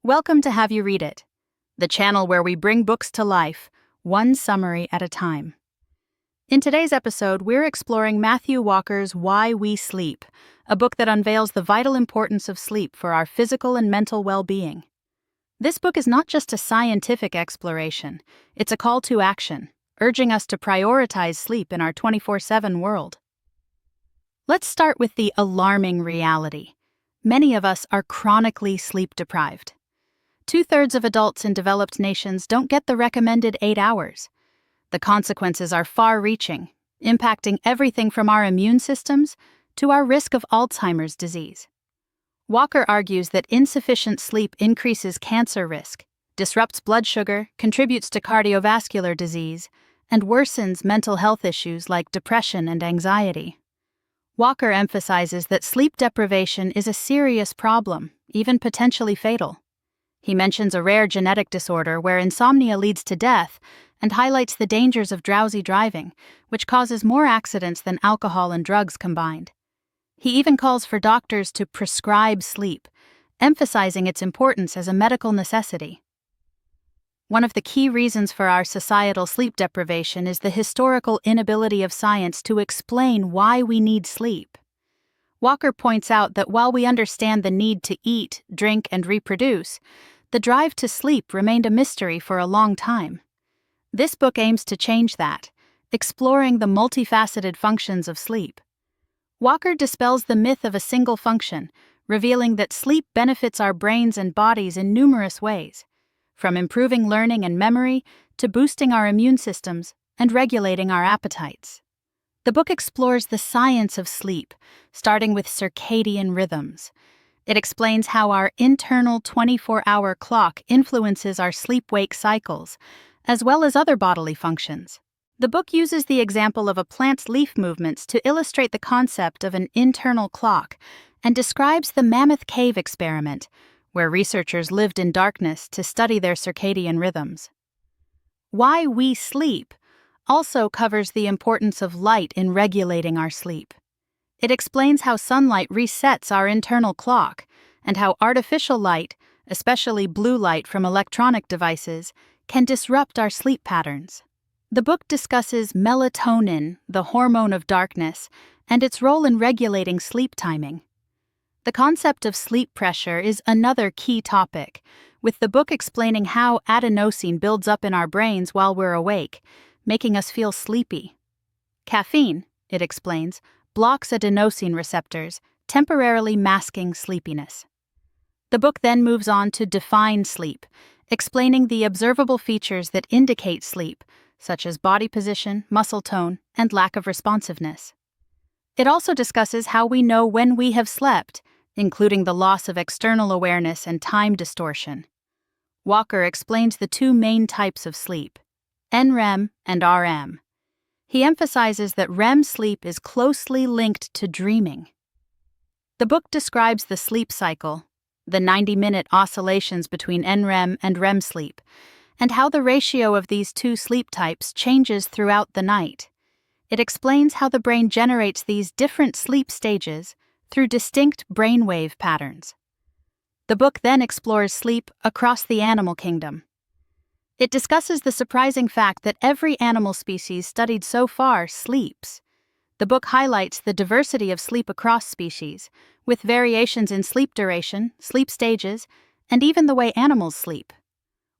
Welcome to Have You Read It, the channel where we bring books to life, one summary at a time. In today's episode, we're exploring Matthew Walker's Why We Sleep, a book that unveils the vital importance of sleep for our physical and mental well-being. This book is not just a scientific exploration, it's a call to action, urging us to prioritize sleep in our 24/7 world. Let's start with the alarming reality. Many of us are chronically sleep-deprived. 2/3 of adults in developed nations don't get the recommended 8 hours. The consequences are far-reaching, impacting everything from our immune systems to our risk of Alzheimer's disease. Walker argues that insufficient sleep increases cancer risk, disrupts blood sugar, contributes to cardiovascular disease, and worsens mental health issues like depression and anxiety. Walker emphasizes that sleep deprivation is a serious problem, even potentially fatal. He mentions a rare genetic disorder where insomnia leads to death and highlights the dangers of drowsy driving, which causes more accidents than alcohol and drugs combined. He even calls for doctors to prescribe sleep, emphasizing its importance as a medical necessity. One of the key reasons for our societal sleep deprivation is the historical inability of science to explain why we need sleep. Walker points out that while we understand the need to eat, drink, and reproduce, the drive to sleep remained a mystery for a long time. This book aims to change that, exploring the multifaceted functions of sleep. Walker dispels the myth of a single function, revealing that sleep benefits our brains and bodies in numerous ways, from improving learning and memory to boosting our immune systems and regulating our appetites. The book explores the science of sleep, starting with circadian rhythms. It explains how our internal 24-hour clock influences our sleep-wake cycles, as well as other bodily functions. The book uses the example of a plant's leaf movements to illustrate the concept of an internal clock and describes the Mammoth Cave experiment, where researchers lived in darkness to study their circadian rhythms. Why We Sleep also covers the importance of light in regulating our sleep. It explains how sunlight resets our internal clock and how artificial light, especially blue light from electronic devices, can disrupt our sleep patterns. The book discusses melatonin, the hormone of darkness, and its role in regulating sleep timing. The concept of sleep pressure is another key topic, with the book explaining how adenosine builds up in our brains while we're awake, making us feel sleepy. Caffeine, it explains, blocks adenosine receptors, temporarily masking sleepiness. The book then moves on to define sleep, explaining the observable features that indicate sleep, such as body position, muscle tone, and lack of responsiveness. It also discusses how we know when we have slept, including the loss of external awareness and time distortion. Walker explains the two main types of sleep, NREM and RM. He emphasizes that REM sleep is closely linked to dreaming. The book describes the sleep cycle, the 90-minute oscillations between NREM and REM sleep, and how the ratio of these two sleep types changes throughout the night. It explains how the brain generates these different sleep stages through distinct brainwave patterns. The book then explores sleep across the animal kingdom. It discusses the surprising fact that every animal species studied so far sleeps. The book highlights the diversity of sleep across species, with variations in sleep duration, sleep stages, and even the way animals sleep.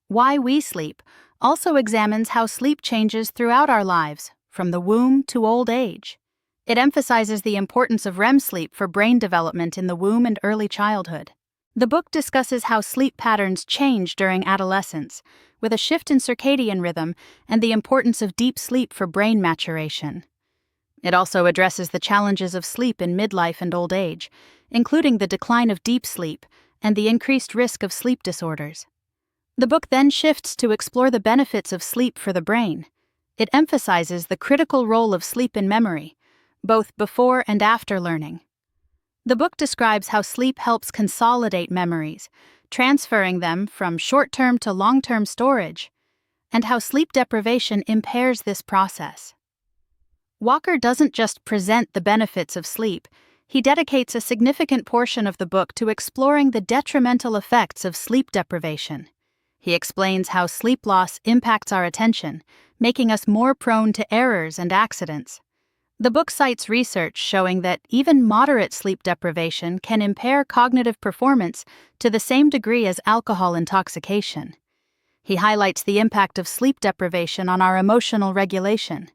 Why We Sleep also examines how sleep changes throughout our lives, from the womb to old age. It emphasizes the importance of REM sleep for brain development in the womb and early childhood. The book discusses how sleep patterns change during adolescence, with a shift in circadian rhythm and the importance of deep sleep for brain maturation. It also addresses the challenges of sleep in midlife and old age, including the decline of deep sleep and the increased risk of sleep disorders. The book then shifts to explore the benefits of sleep for the brain. It emphasizes the critical role of sleep in memory, both before and after learning. The book describes how sleep helps consolidate memories, transferring them from short-term to long-term storage, and how sleep deprivation impairs this process. Walker doesn't just present the benefits of sleep, he dedicates a significant portion of the book to exploring the detrimental effects of sleep deprivation. He explains how sleep loss impacts our attention, making us more prone to errors and accidents. The book cites research showing that even moderate sleep deprivation can impair cognitive performance to the same degree as alcohol intoxication. He highlights the impact of sleep deprivation on our emotional regulation.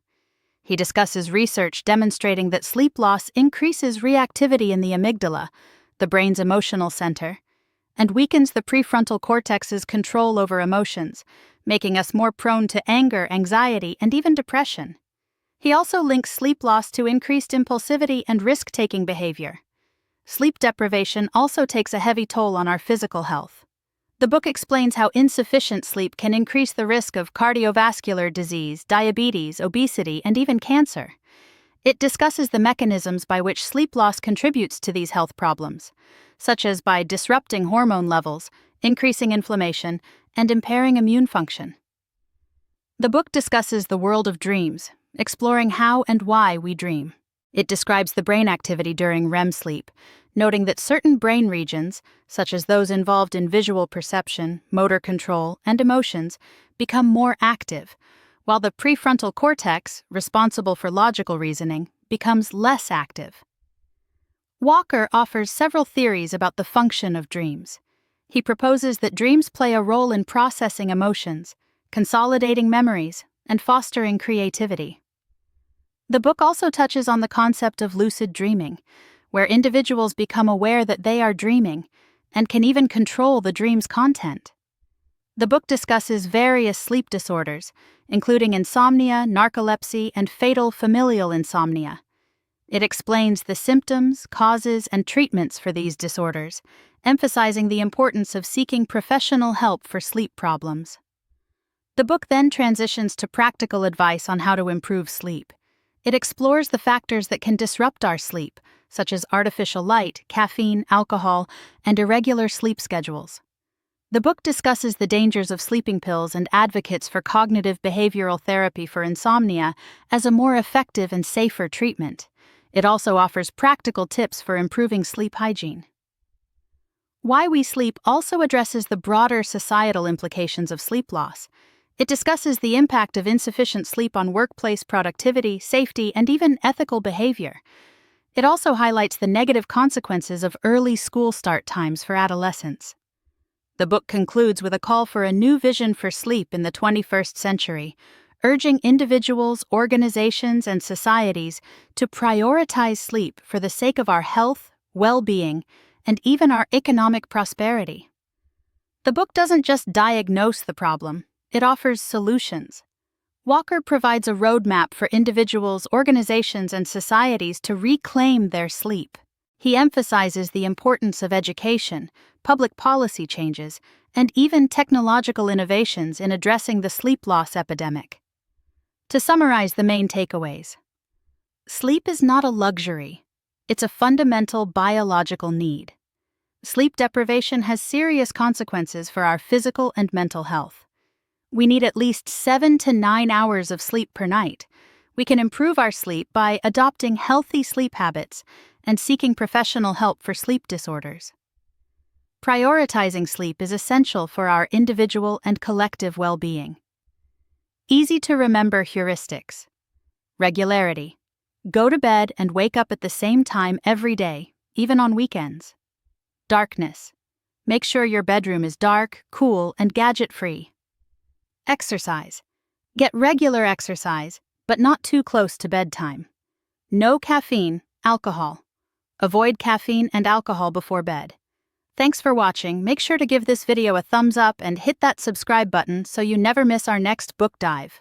He discusses research demonstrating that sleep loss increases reactivity in the amygdala, the brain's emotional center, and weakens the prefrontal cortex's control over emotions, making us more prone to anger, anxiety, and even depression. He also links sleep loss to increased impulsivity and risk-taking behavior. Sleep deprivation also takes a heavy toll on our physical health. The book explains how insufficient sleep can increase the risk of cardiovascular disease, diabetes, obesity, and even cancer. It discusses the mechanisms by which sleep loss contributes to these health problems, such as by disrupting hormone levels, increasing inflammation, and impairing immune function. The book discusses the world of dreams, exploring how and why we dream. It describes the brain activity during REM sleep, noting that certain brain regions, such as those involved in visual perception, motor control, and emotions, become more active, while the prefrontal cortex, responsible for logical reasoning, becomes less active. Walker offers several theories about the function of dreams. He proposes that dreams play a role in processing emotions, consolidating memories, and fostering creativity. The book also touches on the concept of lucid dreaming, where individuals become aware that they are dreaming and can even control the dream's content. The book discusses various sleep disorders, including insomnia, narcolepsy, and fatal familial insomnia. It explains the symptoms, causes, and treatments for these disorders, emphasizing the importance of seeking professional help for sleep problems. The book then transitions to practical advice on how to improve sleep. It explores the factors that can disrupt our sleep, such as artificial light, caffeine, alcohol, and irregular sleep schedules. The book discusses the dangers of sleeping pills and advocates for cognitive behavioral therapy for insomnia as a more effective and safer treatment. It also offers practical tips for improving sleep hygiene. Why We Sleep also addresses the broader societal implications of sleep loss. It discusses the impact of insufficient sleep on workplace productivity, safety, and even ethical behavior. It also highlights the negative consequences of early school start times for adolescents. The book concludes with a call for a new vision for sleep in the 21st century, urging individuals, organizations, and societies to prioritize sleep for the sake of our health, well-being, and even our economic prosperity. The book doesn't just diagnose the problem, it offers solutions. Walker provides a roadmap for individuals, organizations, and societies to reclaim their sleep. He emphasizes the importance of education, public policy changes, and even technological innovations in addressing the sleep loss epidemic. To summarize the main takeaways, sleep is not a luxury. It's a fundamental biological need. Sleep deprivation has serious consequences for our physical and mental health. We need at least 7 to 9 hours of sleep per night. We can improve our sleep by adopting healthy sleep habits and seeking professional help for sleep disorders. Prioritizing sleep is essential for our individual and collective well-being. Easy to remember heuristics. Regularity. Go to bed and wake up at the same time every day, even on weekends. Darkness. Make sure your bedroom is dark, cool, and gadget-free. Exercise. Get regular exercise, but not too close to bedtime. No caffeine, alcohol. Avoid caffeine and alcohol before bed. Thanks for watching. Make sure to give this video a thumbs up and hit that subscribe button so you never miss our next book dive.